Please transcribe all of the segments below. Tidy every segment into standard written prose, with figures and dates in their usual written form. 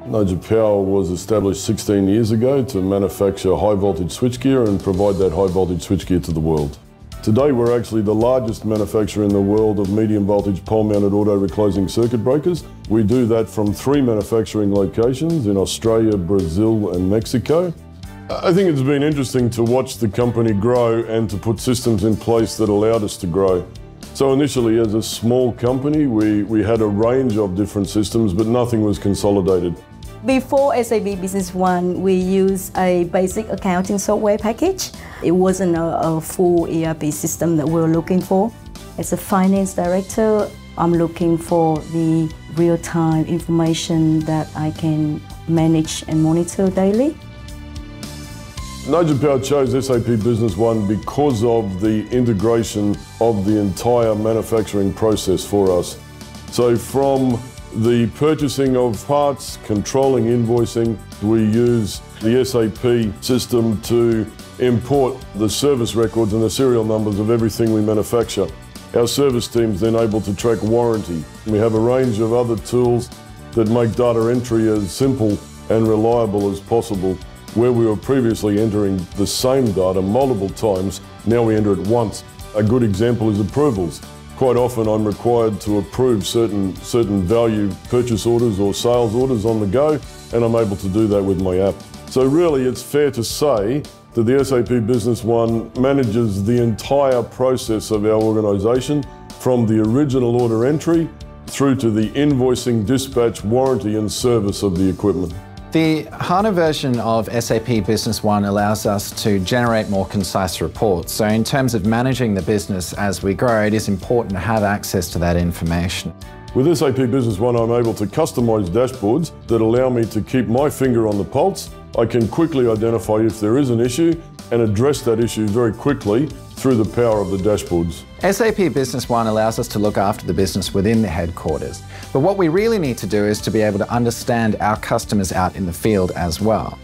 NOJA Power was established 16 years ago to manufacture high voltage switchgear and provide that high voltage switchgear to the world. Today we're actually the largest manufacturer in the world of medium voltage pole mounted auto reclosing circuit breakers. We do that from 3 manufacturing locations in Australia, Brazil and Mexico. I think it's been interesting to watch the company grow and to put systems in place that allowed us to grow. So initially as a small company we had a range of different systems but nothing was consolidated. Before SAP Business One, we used a basic accounting software package. It wasn't a full ERP system that we were looking for. As a finance director, I'm looking for the real-time information that I can manage and monitor daily. NOJA Power chose SAP Business One because of the integration of the entire manufacturing process for us. So from the purchasing of parts, controlling invoicing, we use the SAP system to import the service records and the serial numbers of everything we manufacture. Our service team's then able to track warranty. We have a range of other tools that make data entry as simple and reliable as possible. Where we were previously entering the same data multiple times, now we enter it once. A good example is approvals. Quite often I'm required to approve certain value purchase orders or sales orders on the go, and I'm able to do that with my app. So really it's fair to say that the SAP Business One manages the entire process of our organisation, from the original order entry through to the invoicing, dispatch, warranty and service of the equipment. The HANA version of SAP Business One allows us to generate more concise reports. So in terms of managing the business as we grow, it is important to have access to that information. With SAP Business One, I'm able to customise dashboards that allow me to keep my finger on the pulse. I can quickly identify if there is an issue and address that issue very quickly through the power of the dashboards. SAP Business One allows us to look after the business within the headquarters. But what we really need to do is to be able to understand our customers out in the field as well.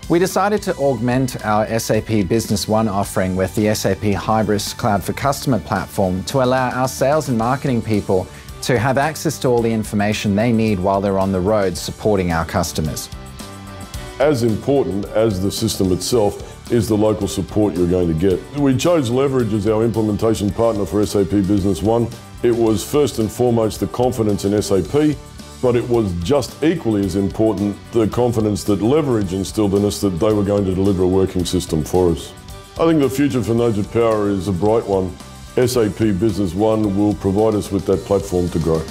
We decided to augment our SAP Business One offering with the SAP Hybris Cloud for Customer platform to allow our sales and marketing people to have access to all the information they need while they're on the road supporting our customers. As important as the system itself is the local support you're going to get. We chose Leverage as our implementation partner for SAP Business One. It was first and foremost the confidence in SAP, but it was just equally as important the confidence that Leverage instilled in us that they were going to deliver a working system for us. I think the future for NOJA Power is a bright one. SAP Business One will provide us with that platform to grow.